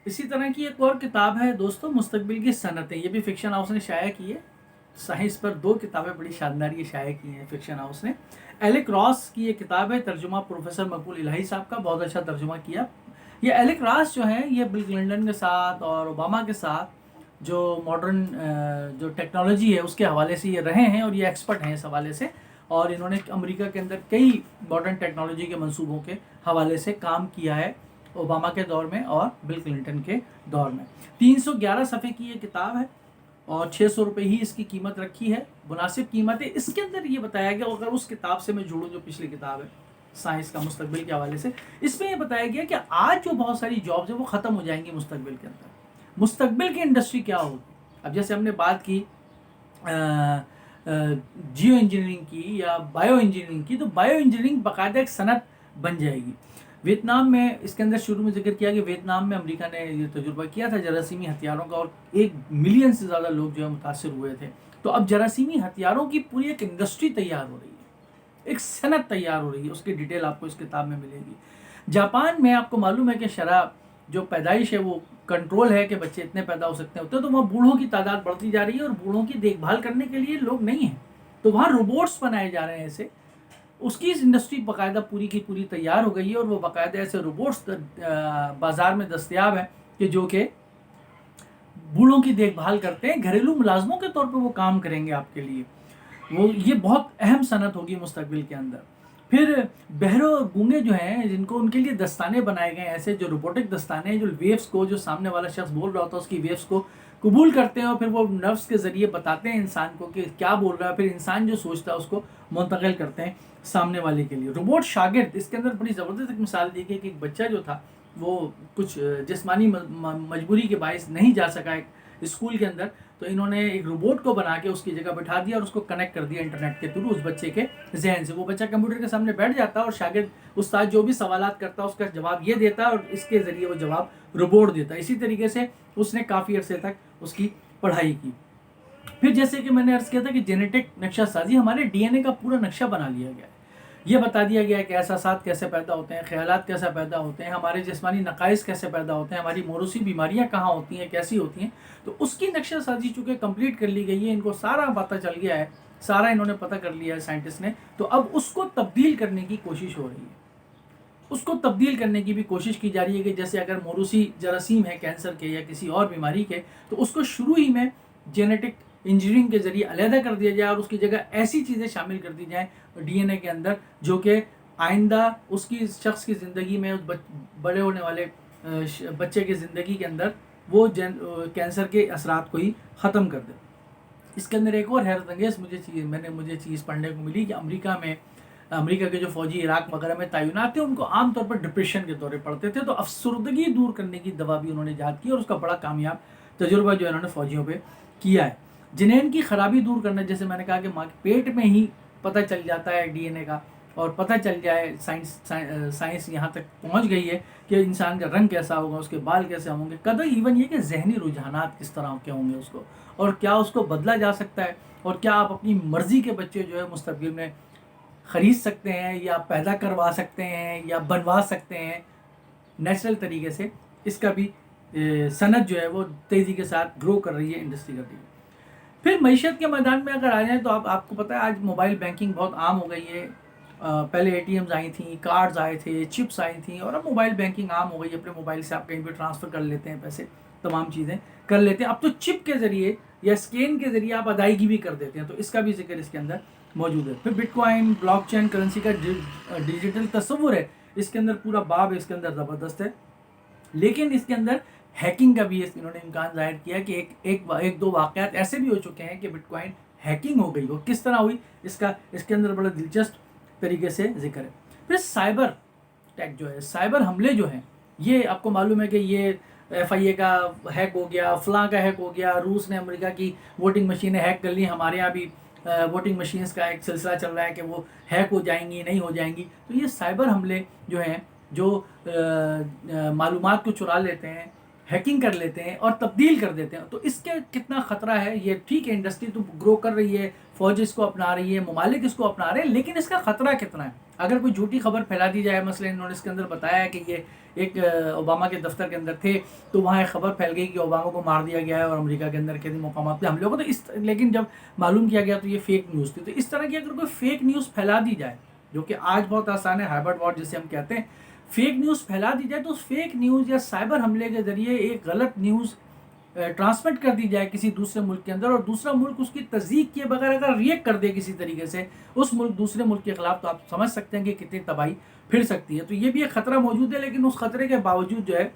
اسی طرح کی ایک اور کتاب ہے دوستوں، مستقبل کی صنعتیں، یہ بھی فکشن ہاؤس نے شائع کی ہے. سائنس پر 2 کتابیں بڑی شاندار یہ شائع کی ہیں فکشن ہاؤس نے. ایلک راس کی یہ کتاب ہے، ترجمہ پروفیسر مقبول الہی صاحب کا، بہت اچھا ترجمہ کیا. یہ ایلک راس جو ہیں یہ بل کلنٹن کے ساتھ اور اوباما کے ساتھ جو ماڈرن جو ٹیکنالوجی ہے اس کے حوالے سے یہ رہے ہیں، اور یہ ایکسپرٹ ہیں اس حوالے سے، اور انہوں نے امریکہ کے اندر کئی ماڈرن ٹیکنالوجی کے منصوبوں کے حوالے سے کام کیا ہے، اوباما کے دور میں اور بل کلنٹن کے دور میں. 311 صفحے کی یہ کتاب ہے اور 600 روپے ہی اس کی قیمت رکھی ہے، مناسب قیمت ہے. اس کے اندر یہ بتایا گیا، اگر اس کتاب سے میں جوڑوں جو پچھلی کتاب ہے سائنس کا مستقبل کے حوالے سے، اس میں یہ بتایا گیا کہ آج جو بہت ساری جابز ہیں وہ ختم ہو جائیں گی مستقبل کے اندر. مستقبل کی انڈسٹری کیا ہوگی؟ اب جیسے ہم نے بات کی جیو انجینئرنگ کی یا بائیو انجینئرنگ کی، تو بائیو انجینئرنگ باقاعدہ ایک صنعت بن جائے گی. ویتنام میں اس کے اندر شروع میں ذکر کیا کہ ویتنام میں امریکہ نے یہ تجربہ کیا تھا جراثیمی ہتھیاروں کا، اور 1 ملین سے زیادہ لوگ جو ہے متاثر ہوئے تھے. تو اب جراثیمی ہتھیاروں کی پوری ایک انڈسٹری تیار ہو رہی ہے، ایک صنعت تیار ہو رہی ہے. اس کی ڈیٹیل آپ کو اس کتاب میں ملے گی. جاپان میں آپ کو معلوم ہے کہ شرح جو پیدائش ہے وہ کنٹرول ہے کہ بچے اتنے پیدا ہو سکتے ہوتے ہیں، تو وہاں بوڑھوں کی تعداد بڑھتی جا رہی ہے اور بوڑھوں کی دیکھ بھال کرنے کے لیے لوگ نہیں ہیں، تو وہاں روبوٹس بنائے جا رہے ہیں ایسے. اس کی انڈسٹری باقاعدہ پوری کی پوری تیار ہو گئی ہے، اور وہ باقاعدہ ایسے روبوٹس بازار میں دستیاب ہیں کہ جو کہ بوڑھوں کی دیکھ بھال کرتے ہیں، گھریلو ملازموں کے طور پہ وہ کام کریں گے آپ کے لیے. یہ بہت اہم صنعت ہوگی مستقبل کے اندر. پھر بہرے اور گونگے جو ہیں، جن کو ان کے لیے دستانے بنائے گئے ہیں، ایسے جو روبوٹک دستانے ہیں، جو ویوز کو، جو سامنے والا شخص بول رہا ہوتا ہے اس کی ویوز کو قبول کرتے ہیں، اور پھر وہ نروس کے ذریعے بتاتے ہیں انسان کو کہ کیا بول رہا ہے، پھر انسان جو سوچتا ہے اس کو منتقل کرتے ہیں سامنے والے کے لیے. روبوٹ شاگرد، اس کے اندر بڑی زبردست ایک مثال دی گئی کہ ایک بچہ جو تھا وہ کچھ جسمانی مجبوری کے باعث نہیں جا سکا اسکول کے اندر، تو انہوں نے ایک روبوٹ کو بنا کے اس کی جگہ بٹھا دیا اور اس کو کنیکٹ کر دیا انٹرنیٹ کے تھرو اس بچے کے ذہن سے. وہ بچہ کمپیوٹر کے سامنے بیٹھ جاتا ہے اور شاگرد استاد جو بھی سوالات کرتا ہے اس کا جواب یہ دیتا ہے، اور اس کے ذریعے وہ جواب روبوٹ دیتا ہے. اسی طریقے سے اس نے کافی عرصے تک اس کی پڑھائی کی. پھر جیسے کہ میں نے عرض کیا تھا کہ جینیٹک نقشہ سازی، ہمارے ڈی این اے کا پورا نقشہ بنا لیا گیا ہے. یہ بتا دیا گیا ہے کہ احساسات کیسے پیدا ہوتے ہیں، خیالات کیسے پیدا ہوتے ہیں، ہمارے جسمانی نقائص کیسے پیدا ہوتے ہیں، ہماری موروثی بیماریاں کہاں ہوتی ہیں، کیسی ہوتی ہیں. تو اس کی نقشہ سازی چونکہ کمپلیٹ کر لی گئی ہے، ان کو سارا پتہ چل گیا ہے، سارا انہوں نے پتہ کر لیا ہے سائنٹسٹ نے. تو اب اس کو تبدیل کرنے کی کوشش ہو رہی ہے، اس کو تبدیل کرنے کی بھی کوشش کی جا رہی ہے کہ جیسے اگر موروثی جراثیم ہے کینسر کے یا کسی اور بیماری کے، تو اس کو شروع ہی میں جینیٹک انجینئرنگ کے ذریعے علیحدہ کر دیا جائے، اور اس کی جگہ ایسی چیزیں شامل کر دی جائیں ڈی این اے کے اندر جو کہ آئندہ اس کی شخص کی زندگی میں، اس بڑے ہونے والے بچے کی زندگی کے اندر وہ کینسر کے اثرات کو ہی ختم کر دے. اس کے اندر ایک اور حیرت انگیز مجھے چیز پڑھنے کو ملی کہ امریکہ کے جو فوجی عراق وغیرہ میں تعینات تھے، ان کو عام طور پر ڈپریشن کے دورے پڑتے تھے، تو افسردگی دور کرنے کی دوا بھی انہوں نے ایجاد کی، اور اس کا بڑا کامیاب تجربہ جو انہوں نے فوجیوں پہ کیا ہے. جنین کی خرابی دور کرنا، جیسے میں نے کہا کہ ماں کے پیٹ میں ہی پتہ چل جاتا ہے ڈی این اے کا، اور پتہ چل جائے سائنس یہاں تک پہنچ گئی ہے کہ انسان کا رنگ کیسا ہوگا، اس کے بال کیسے ہوں گے، قدر ایون یہ کہ ذہنی رجحانات کس طرح کے ہوں گے اس کو، اور کیا اس کو بدلا جا سکتا ہے، اور کیا آپ اپنی مرضی کے بچے جو ہے مستقبل میں خرید سکتے ہیں یا پیدا کروا سکتے ہیں یا بنوا سکتے ہیں نیچرل طریقے سے. اس کا بھی صنعت جو ہے وہ تیزی کے ساتھ گرو کر رہی ہے، انڈسٹری کر رہی ہے. پھر معیشت کے میدان میں اگر آ جائیں تو آپ کو پتہ ہے آج موبائل بینکنگ بہت عام ہو گئی ہے. پہلے اے ٹی ایمز آئی تھیں، کارڈز آئے تھے، چپس آئی تھیں، اور اب موبائل بینکنگ عام ہو گئی ہے. اپنے موبائل سے آپ کہیں پہ ٹرانسفر کر لیتے ہیں پیسے، تمام چیزیں کر لیتے ہیں. اب تو چپ کے ذریعے یا اسکین کے ذریعے آپ ادائیگی بھی کر دیتے ہیں، تو اس کا بھی ذکر اس کے اندر موجود ہے. پھر bitcoin, blockchain currency کا ڈیجیٹل تصور ہے، اس کے اندر پورا باب اس کے اندر زبردست ہے. لیکن اس کے اندر ہیکنگ کا بھی انہوں نے امکان ظاہر کیا کہ ایک دو واقعات ایسے بھی ہو چکے ہیں کہ بٹ کوائن ہیکنگ ہو گئی، وہ کس طرح ہوئی اس کے اندر بڑا دلچسپ طریقے سے ذکر ہے. پھر سائبر ٹیک جو ہے، سائبر حملے جو ہیں، یہ آپ کو معلوم ہے کہ یہ ایف آئی اے کا ہیک ہو گیا، فلاں کا ہیک ہو گیا، روس نے امریکہ کی ووٹنگ مشینیں ہیک کر لی. ہمارے یہاں بھی ووٹنگ مشینز کا ایک سلسلہ چل رہا ہے کہ وہ ہیک ہو جائیں گی، نہیں ہو جائیں گی. تو یہ سائبر حملے جو ہیں، جو معلومات کو چرا لیتے ہیں، ہیکنگ کر لیتے ہیں اور تبدیل کر دیتے ہیں، تو اس کے کتنا خطرہ ہے. یہ ٹھیک ہے انڈسٹری تو گرو کر رہی ہے، فوج اس کو اپنا رہی ہے، ممالک اس کو اپنا رہے ہیں، لیکن اس کا خطرہ کتنا ہے. اگر کوئی جھوٹی خبر پھیلا دی جائے، مثلا انہوں نے اس کے اندر بتایا کہ یہ ایک اوباما کے دفتر کے اندر تھے، تو وہاں ایک خبر پھیل گئی کہ اوباما کو مار دیا گیا ہے اور امریکہ کے اندر کئی مقامات پہ حملے کو، تو لیکن جب معلوم کیا گیا تو یہ فیک نیوز تھی. تو اس طرح کی اگر کوئی فیک نیوز پھیلا دی جائے، جو کہ آج بہت آسان ہے، ہائبرڈ وار جسے ہم کہتے ہیں، فیک نیوز پھیلا دی جائے، تو اس فیک نیوز یا سائبر حملے کے ذریعے ایک غلط نیوز ٹرانسمٹ کر دی جائے کسی دوسرے ملک کے اندر، اور دوسرا ملک اس کی تصدیق کیے بغیر اگر ریئیکٹ کر دے کسی طریقے سے اس ملک دوسرے ملک کے خلاف، تو آپ سمجھ سکتے ہیں کہ کتنی تباہی پھر سکتی ہے. تو یہ بھی ایک خطرہ موجود ہے، لیکن اس خطرے کے باوجود جو ہے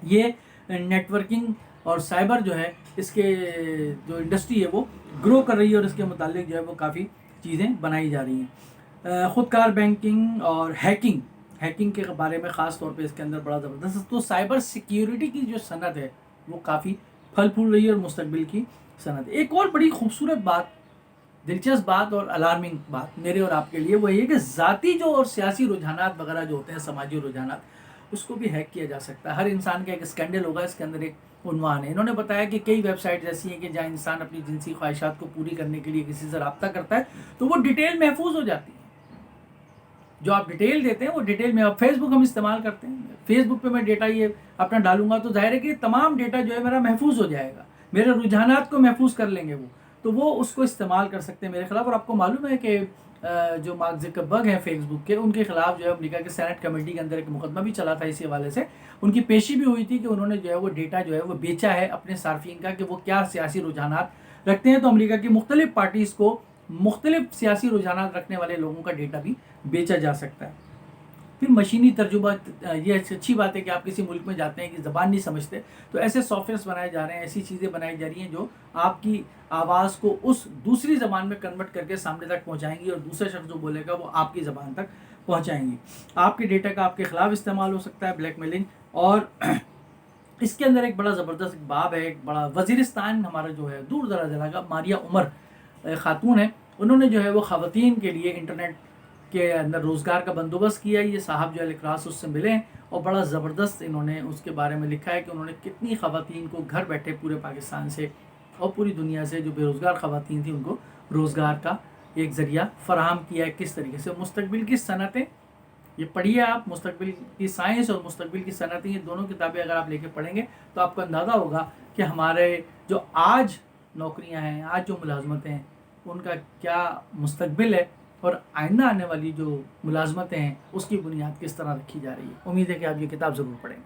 یہ نیٹ ورکنگ اور سائبر جو ہے اس کے جو انڈسٹری ہے وہ گرو کر رہی ہے، اور اس کے متعلق جو ہے وہ کافی چیزیں بنائی جا رہی ہیں. خودکار بینکنگ اور ہیکنگ کے بارے میں خاص طور پہ اس کے اندر بڑا زبردست. تو سائبر سیکیورٹی کی جو صنعت ہے وہ کافی پھل پھول رہی ہے اور مستقبل کی صنعت. ایک اور بڑی خوبصورت بات، دلچسپ بات اور الارمنگ بات میرے اور آپ کے لیے وہ یہ کہ ذاتی جو اور سیاسی رجحانات وغیرہ جو ہوتے ہیں، سماجی رجحانات، اس کو بھی ہیک کیا جا سکتا ہے. ہر انسان کا ایک اسکینڈل ہوگا، اس کے اندر ایک عنوان ہے. انہوں نے بتایا کہ کئی ویب سائٹ ایسی ہیں کہ جہاں انسان اپنی جنسی خواہشات کو پوری کرنے کے لیے کسی سے رابطہ کرتا ہے تو وہ ڈیٹیل محفوظ ہو جاتی ہے. جو آپ ڈیٹیل دیتے ہیں وہ ڈیٹیل میں، اب فیس بک ہم استعمال کرتے ہیں، فیس بک پہ میں ڈیٹا یہ اپنا ڈالوں گا تو ظاہر ہے کہ تمام ڈیٹا جو ہے میرا محفوظ ہو جائے گا، میرے رجحانات کو محفوظ کر لیں گے وہ، تو وہ اس کو استعمال کر سکتے ہیں میرے خلاف. اور آپ کو معلوم ہے کہ جو مارک زکربرگ ہیں فیس بک کے، ان کے خلاف جو ہے امریکہ کے سینٹ کمیٹی کے اندر ایک مقدمہ بھی چلا تھا اسی حوالے سے. ان کی پیشی بھی ہوئی تھی کہ انہوں نے جو ہے وہ ڈیٹا جو ہے وہ بیچا ہے اپنے صارفین کا، کہ وہ کیا سیاسی رجحانات رکھتے ہیں. تو امریکہ کی مختلف پارٹیز کو مختلف سیاسی رجحانات رکھنے والے لوگوں کا ڈیٹا بھی بیچا جا سکتا ہے. پھر مشینی ترجمہ، یہ اچھی بات ہے کہ آپ کسی ملک میں جاتے ہیں کہ زبان نہیں سمجھتے، تو ایسے سافٹ ویئرس بنائے جا رہے ہیں، ایسی چیزیں بنائی جا رہی ہیں جو آپ کی آواز کو اس دوسری زبان میں کنورٹ کر کے سامنے تک پہنچائیں گی، اور دوسرا شخص جو بولے گا وہ آپ کی زبان تک پہنچائیں گی. آپ کے ڈیٹا کا آپ کے خلاف استعمال ہو سکتا ہے، بلیک میلنگ. اور اس کے اندر ایک بڑا زبردست باب ہے، ایک بڑا وزیرستان ہمارا جو ہے دور دراز علاقہ، ماریہ عمر خاتون ہے، انہوں نے جو ہے وہ خواتین کے لیے انٹرنیٹ کے اندر روزگار کا بندوبست کیا. یہ صاحب جو ہے الکراس اس سے ملے ہیں، اور بڑا زبردست انہوں نے اس کے بارے میں لکھا ہے کہ انہوں نے کتنی خواتین کو گھر بیٹھے پورے پاکستان سے اور پوری دنیا سے جو بے روزگار خواتین تھیں ان کو روزگار کا ایک ذریعہ فراہم کیا ہے. کس طریقے سے مستقبل کی صنعتیں، یہ پڑھیے آپ، مستقبل کی سائنس اور مستقبل کی صنعتیں، یہ دونوں کتابیں اگر آپ لے کے پڑھیں گے تو آپ کو اندازہ ہوگا کہ ہمارے جو آج نوکریاں ہیں، آج جو ملازمتیں ہیں، ان کا کیا مستقبل ہے، اور آئندہ آنے والی جو ملازمتیں ہیں اس کی بنیاد کس طرح رکھی جا رہی ہے. امید ہے کہ آپ یہ کتاب ضرور پڑھیں گے.